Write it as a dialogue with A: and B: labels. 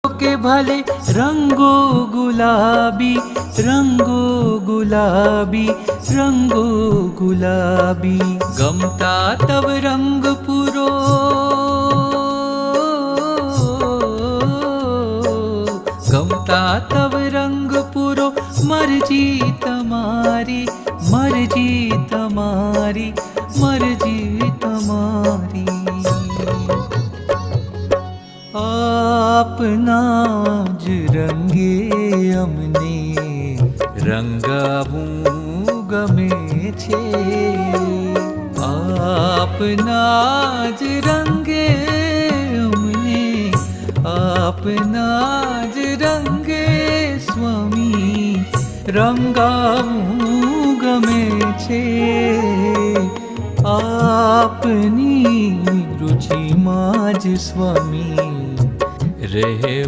A: કે ભલે રંગો ગુલાબી, રંગો ગુલાબી, રંગો ગુલાબી. ગમતા તવ રંગ પૂરો, ગમતા તવ રંગ પૂરો. મરજી તમારી, મરજી તમારી, મરજી તમારી. આપના જ રંગે અમને રંગાવું ગમે છે. આપના જ રંગે અમને, આપના જ રંગે સ્વામી રંગાવું ગમે છે. આપની રુચિમાં જ સ્વામી રહેવું